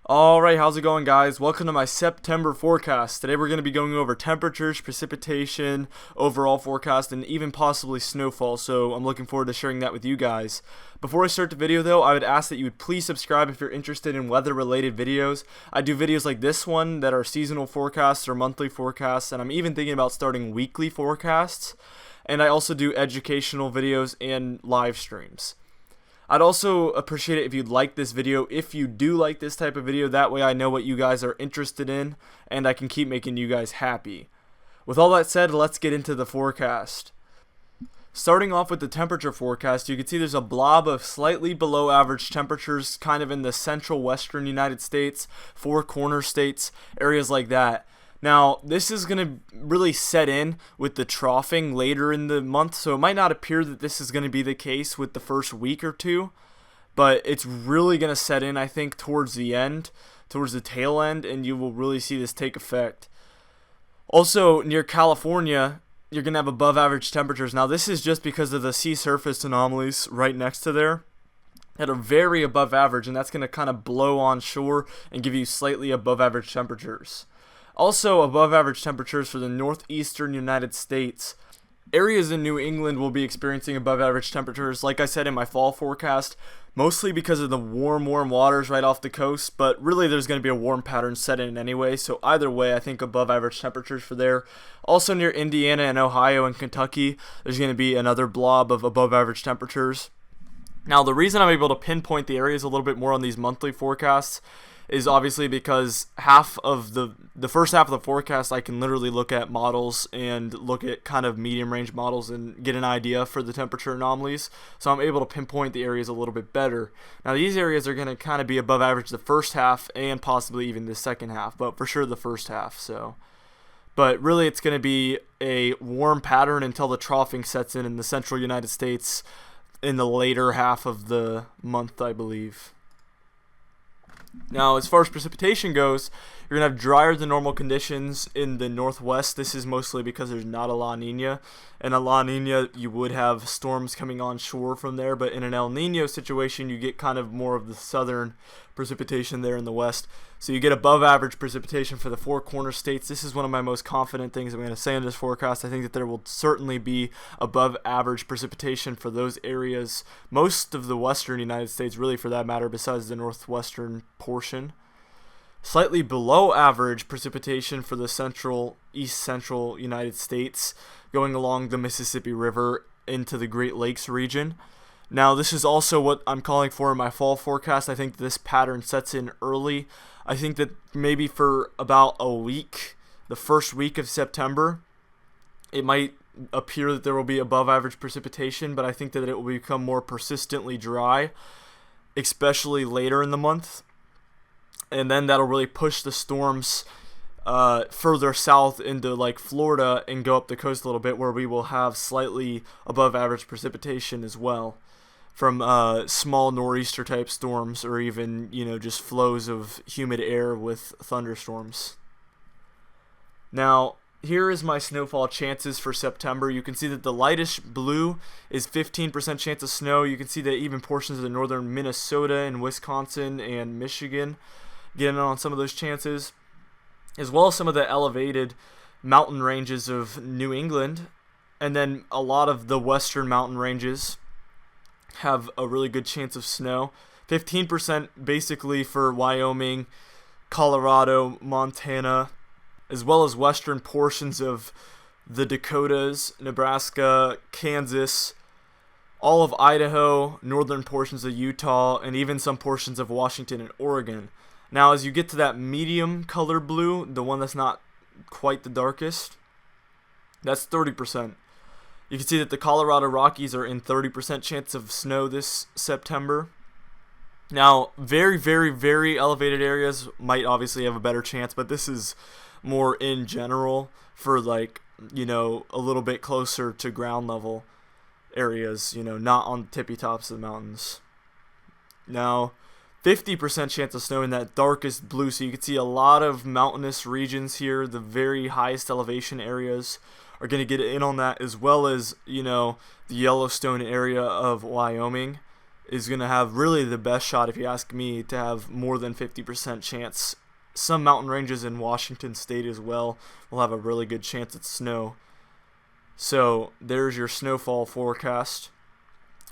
Alright, how's it going, guys? Welcome to my September forecast. Today we're going to be going over temperatures, precipitation, overall forecast, and even possibly snowfall, so I'm looking forward to sharing that with you guys. Before I start the video though, I would ask that you would please subscribe if you're interested in weather related videos. I do videos like this one that are seasonal forecasts or monthly forecasts, and I'm even thinking about starting weekly forecasts. And I also do educational videos and live streams. I'd also appreciate it if you'd like this video, if you do like this type of video. That way I know what you guys are interested in and I can keep making you guys happy. With all that said, let's get into the forecast. Starting off with the temperature forecast, you can see there's a blob of slightly below average temperatures kind of in the central western United States, Four Corner states, areas like that. Now, this is going to really set in with the troughing later in the month, so it might not appear that this is going to be the case with the first week or two, but it's really going to set in, I think, towards the end, towards the tail end, and you will really see this take effect. Also, near California, you're going to have above average temperatures. Now, this is just because of the sea surface anomalies right next to there that are very above average, and that's going to kind of blow on shore and give you slightly above average temperatures. Also, above average temperatures for the northeastern United States. Areas in New England will be experiencing above average temperatures, like I said in my fall forecast, mostly because of the warm waters right off the coast, but really there's going to be a warm pattern set in anyway, so either way I think above average temperatures for there. Also near Indiana and Ohio and Kentucky, there's going to be another blob of above average temperatures. Now, the reason I'm able to pinpoint the areas a little bit more on these monthly forecasts is obviously because half of the first half of the forecast I can literally look at models and look at kind of medium range models and get an idea for the temperature anomalies, so I'm able to pinpoint the areas a little bit better. Now, these areas are going to kind of be above average the first half and possibly even the second half, but for sure the first half. But really it's going to be a warm pattern until the troughing sets in the central United States in the later half of the month, I believe. Now, as far as precipitation goes, you're going to have drier than normal conditions in the northwest. This is mostly because there's not a La Nina. In a La Nina, you would have storms coming on shore from there, but in an El Nino situation, you get kind of more of the southern precipitation there in the west. So you get above average precipitation for the Four Corner states. This is one of my most confident things I'm going to say in this forecast. I think that there will certainly be above average precipitation for those areas. Most of the western United States, really, for that matter, besides the northwestern portion. Slightly below average precipitation for the east central United States, going along the Mississippi River into the Great Lakes region. Now, this is also what I'm calling for in my fall forecast. I think this pattern sets in early. I think that maybe for about a week, the first week of September, it might appear that there will be above average precipitation, but I think that it will become more persistently dry, especially later in the month. And then that'll really push the storms further south into like Florida and go up the coast a little bit, where we will have slightly above average precipitation as well from small nor'easter type storms, or even, just flows of humid air with thunderstorms. Now, here is my snowfall chances for September. You can see that the lightest blue is 15% chance of snow. You can see that even portions of the northern Minnesota and Wisconsin and Michigan getting on some of those chances, as well as some of the elevated mountain ranges of New England, and then a lot of the western mountain ranges have a really good chance of snow. 15% basically for Wyoming, Colorado, Montana, as well as western portions of the Dakotas, Nebraska, Kansas, all of Idaho, northern portions of Utah, and even some portions of Washington and Oregon. Now, as you get to that medium color blue, the one that's not quite the darkest, that's 30%. You can see that the Colorado Rockies are in 30% chance of snow this September. Now, very, very, very elevated areas might obviously have a better chance, but this is more in general for a little bit closer to ground level areas, not on the tippy tops of the mountains. Now, 50% chance of snow in that darkest blue, so you can see a lot of mountainous regions here. The very highest elevation areas are going to get in on that, as well as, the Yellowstone area of Wyoming. is going to have really the best shot, if you ask me, to have more than 50% chance. Some mountain ranges in Washington State as well will have a really good chance at snow. So there's your snowfall forecast.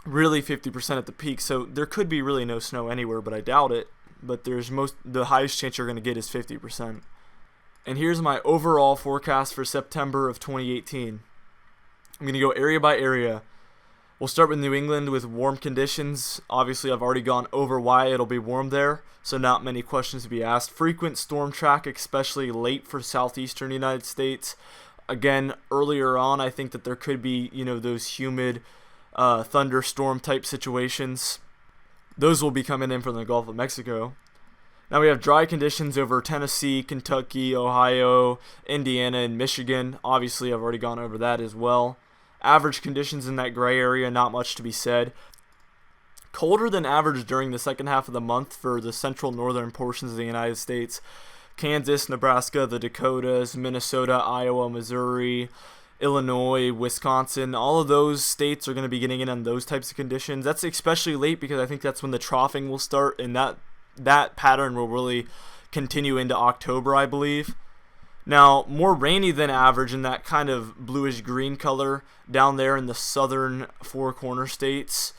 Really 50% at the peak, so there could be really no snow anywhere, but I doubt it. But the highest chance you're going to get is 50%. And here's my overall forecast for September of 2018. I'm going to go area by area. We'll start with New England with warm conditions. Obviously, I've already gone over why it'll be warm there, so not many questions to be asked. Frequent storm track, especially late for southeastern United States. Again, earlier on, I think that there could be, those humid thunderstorm type situations. Those will be coming in from the Gulf of Mexico. Now we have dry conditions over Tennessee, Kentucky, Ohio, Indiana, and Michigan. Obviously, I've already gone over that as well. Average conditions in that gray area, not much to be said. Colder than average during the second half of the month for the central northern portions of the United States. Kansas, Nebraska, the Dakotas, Minnesota, Iowa, Missouri, Illinois, Wisconsin, all of those states are going to be getting in on those types of conditions. That's especially late because I think that's when the troughing will start, and that pattern will really continue into October, I believe. Now, more rainy than average in that kind of bluish green color down there in the southern Four Corner states.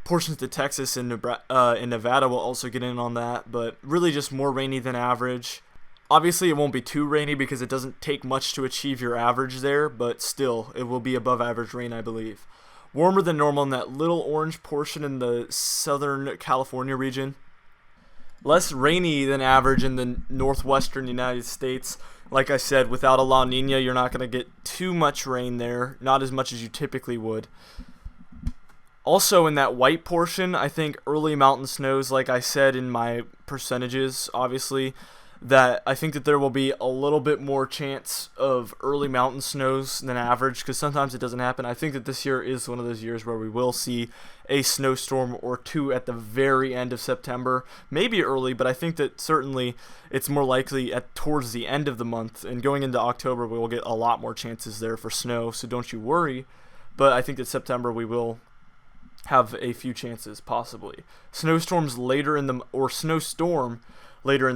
Portions of Texas and Nevada will also get in on that, but really just more rainy than average. Obviously, it won't be too rainy because it doesn't take much to achieve your average there, but still, it will be above average rain, I believe. Warmer than normal in that little orange portion in the southern California region. Less rainy than average in the northwestern United States. Like I said, without a La Nina, you're not going to get too much rain there, not as much as you typically would. Also, in that white portion, I think early mountain snows, like I said in my percentages, obviously, that I think that there will be a little bit more chance of early mountain snows than average, because sometimes it doesn't happen. I think that this year is one of those years where we will see a snowstorm or two at the very end of September, maybe early, but I think that certainly it's more likely towards the end of the month, and going into October we will get a lot more chances there for snow, so don't you worry. But I think that September we will have a few chances, possibly. Snowstorm later in the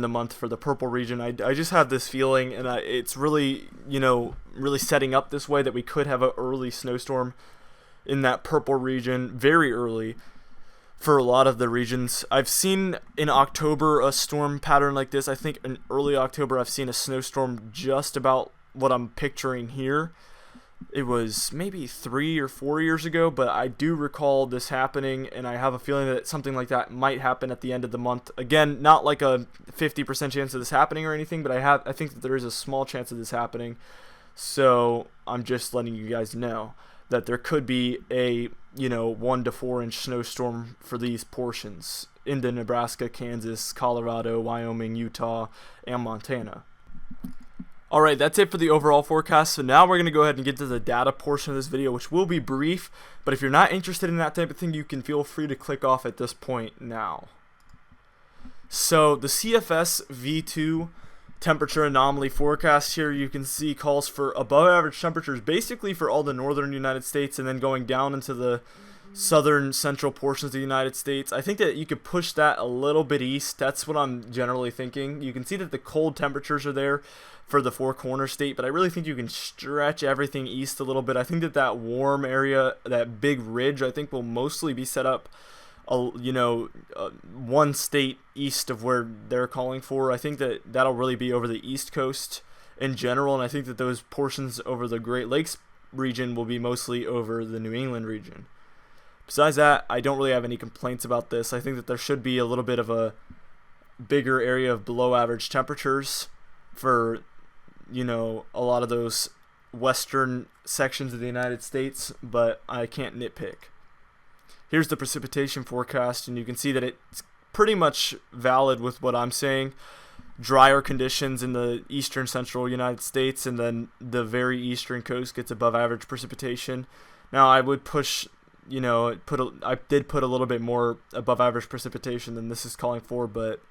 month for the purple region. I just have this feeling, and it's really, really setting up this way that we could have an early snowstorm in that purple region, very early for a lot of the regions. I've seen in October a storm pattern like this. I think in early October I've seen a snowstorm just about what I'm picturing here. It was maybe 3 or 4 years ago, but I do recall this happening, and I have a feeling that something like that might happen at the end of the month. Again, not like a 50% chance of this happening or anything, but I think that there is a small chance of this happening. So I'm just letting you guys know that there could be a 1 to 4 inch snowstorm for these portions into Nebraska, Kansas, Colorado, Wyoming, Utah, and Montana. Alright, that's it for the overall forecast. So now we're going to go ahead and get to the data portion of this video, which will be brief. But if you're not interested in that type of thing, you can feel free to click off at this point now. So the CFS V2 temperature anomaly forecast here, you can see calls for above average temperatures basically for all the northern United States, and then going down into the southern central portions of the United States. I think that you could push that a little bit east. That's what I'm generally thinking. You can see that the cold temperatures are there for the Four Corner state, but I really think you can stretch everything east a little bit. I think that warm area, that big ridge, I think will mostly be set up one state east of where they're calling for. I think that that'll really be over the East Coast in general, and I think that those portions over the Great Lakes region will be mostly over the New England region. Besides that, I don't really have any complaints about this. I think that there should be a little bit of a bigger area of below average temperatures for a lot of those western sections of the United States, but I can't nitpick. Here's the precipitation forecast, and you can see that it's pretty much valid with what I'm saying. Drier conditions in the eastern central United States, and then the very eastern coast gets above average precipitation. Now I would push, I did put a little bit more above average precipitation than this is calling for, but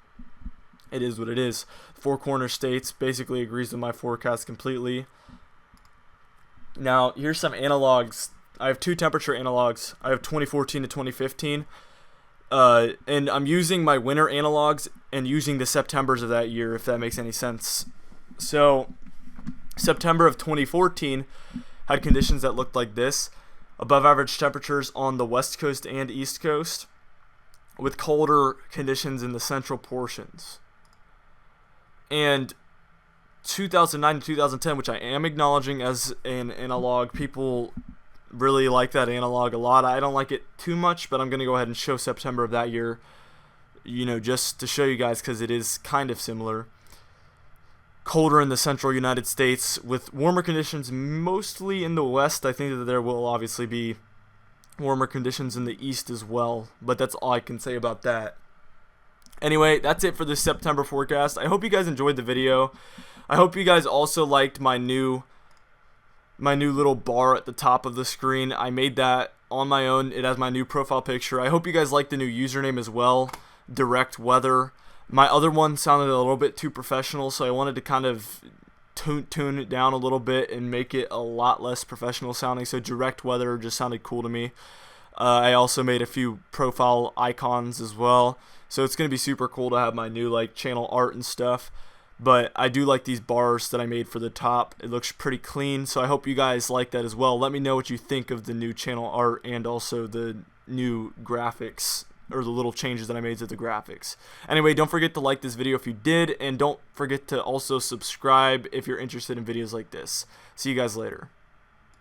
it is what it is. Four Corner states basically agrees with my forecast completely. Now here's some analogs. I have two temperature analogs. I have 2014 to 2015. And I'm using my winter analogs and using the Septembers of that year, if that makes any sense. So September of 2014 had conditions that looked like this: above average temperatures on the west coast and east coast, with colder conditions in the central portions. And 2009 to 2010, which I am acknowledging as an analog, people really like that analog a lot. I don't like it too much, but I'm going to go ahead and show September of that year, just to show you guys, because it is kind of similar. Colder in the central United States with warmer conditions mostly in the west. I think that there will obviously be warmer conditions in the east as well, but that's all I can say about that. Anyway, that's it for this September forecast. I hope you guys enjoyed the video. I hope you guys also liked my new little bar at the top of the screen. I made that on my own. It has my new profile picture. I hope you guys like the new username as well, Direct Weather. My other one sounded a little bit too professional, so I wanted to kind of tune it down a little bit and make it a lot less professional sounding. So Direct Weather just sounded cool to me. I also made a few profile icons as well, so it's gonna be super cool to have my new channel art and stuff. But I do like these bars that I made for the top. It looks pretty clean, so I hope you guys like that as well. Let me know what you think of the new channel art and also the new graphics, or the little changes that I made to the graphics. Anyway, don't forget to like this video if you did, and don't forget to also subscribe if you're interested in videos like this. See you guys later.